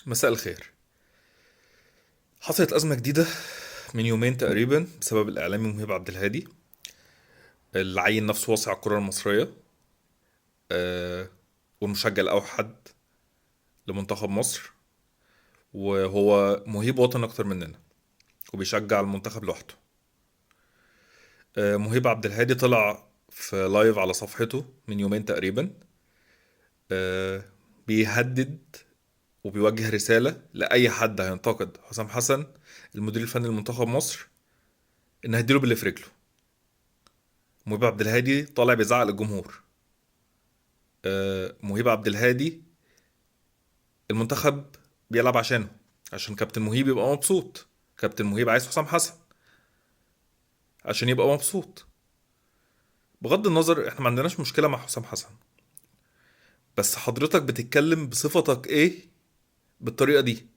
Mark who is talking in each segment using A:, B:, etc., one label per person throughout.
A: مساء الخير. حصلت أزمة جديدة من يومين تقريبا بسبب الإعلامي مهيب عبد الهادي اللي عين نفسه وصي على الكرة المصرية، آه، والمشجع الأوحد لمنتخب مصر. وهو مهيب وطن أكتر مننا وبيشجع المنتخب لوحده. مهيب عبد الهادي طلع في لايف على صفحته من يومين تقريبا، آه، بيهدد وبيوجه رسالة لأي حد هينتقد حسام حسن المدير الفني لمنتخب مصر إن هيديله باللي في رجله. مهيب عبد الهادي طالع بيزعق للجمهور. مهيب عبد الهادي المنتخب بيلعب عشانه، عشان كابتن مهيب يبقى مبسوط. كابتن مهيب عايز حسام حسن عشان يبقى مبسوط. بغض النظر احنا ما عندناش مشكلة مع حسام حسن، بس حضرتك بتتكلم بصفتك ايه بالطريقة دي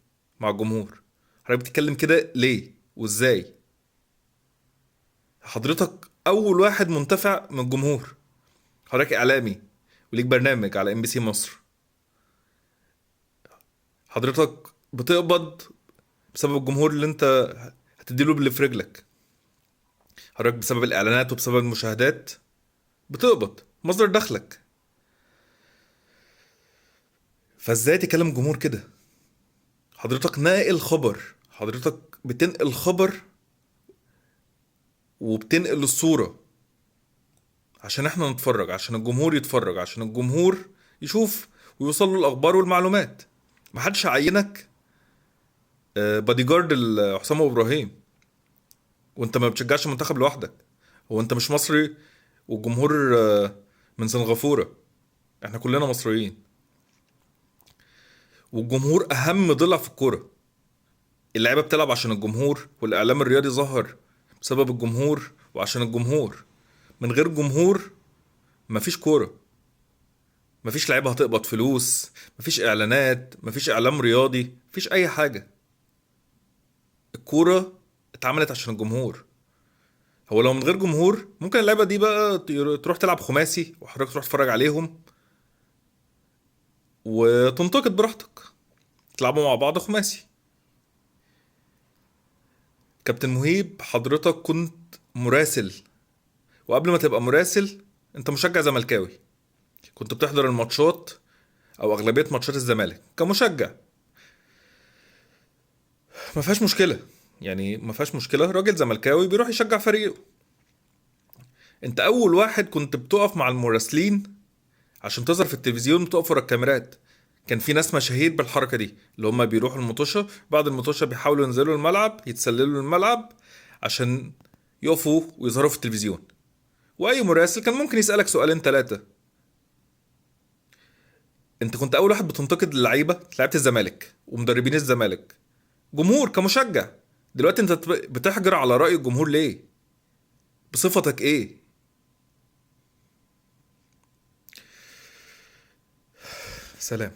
A: مع الجمهور؟ حضرتك بتتكلم كده ليه وازاي؟ حضرتك اول واحد منتفع من الجمهور. حضرتك اعلامي وليك برنامج على ام بي سي مصر. حضرتك بتقبض بسبب الجمهور اللي انت هتديله باللي في رجلك. حضرتك بسبب الاعلانات وبسبب المشاهدات بتقبض مصدر دخلك. فازاي تكلم جمهور كده؟ حضرتك ناقل خبر، حضرتك بتنقل خبر وبتنقل الصورة عشان احنا نتفرج، عشان الجمهور يتفرج، عشان الجمهور يشوف ويوصل له الاخبار والمعلومات. محدش عينك بادي جارد حسام ابراهيم وانت ما بتشجعش المنتخب لوحدك. هو انت مش مصري والجمهور من سنغافورة؟ احنا كلنا مصريين، والجمهور اهم ضلع في الكوره. اللعيبه بتلعب عشان الجمهور، والاعلام الرياضي ظهر بسبب الجمهور وعشان الجمهور. من غير جمهور مفيش كوره، مفيش لعيبه هتقبض فلوس، مفيش اعلانات، مفيش اعلام رياضي، مفيش اي حاجه. الكوره اتعملت عشان الجمهور. هو لو من غير جمهور ممكن اللعيبه دي بقى تروح تلعب خماسي وحضرتك تروح تتفرج عليهم وتنتقد براحتك، تلعبوا مع بعض خماسي. كابتن مهيب حضرتك كنت مراسل، وقبل ما تبقى مراسل انت مشجع زملكاوي. كنت بتحضر الماتشات او اغلبيه ماتشات الزمالك كمشجع. ما فيهاش مشكله، يعني ما فيهاش مشكله، راجل زملكاوي بيروح يشجع فريقه. انت اول واحد كنت بتقف مع المراسلين عشان تظهر في التلفزيون وتقف ورا الكاميرات. كان في ناس مشاهير بالحركه دي اللي هم بيروحوا المطوشه، بعد المطوشه بيحاولوا ينزلوا الملعب يتسللوا الملعب عشان يقفوا ويظهروا في التلفزيون. واي مراسل كان ممكن يسالك سؤالين ثلاثه. انت كنت اول واحد بتنتقد لعيبه الزمالك ومدربين الزمالك، جمهور كمشجع. دلوقتي انت بتحجر على رأي الجمهور ليه؟ بصفتك ايه؟ سلام.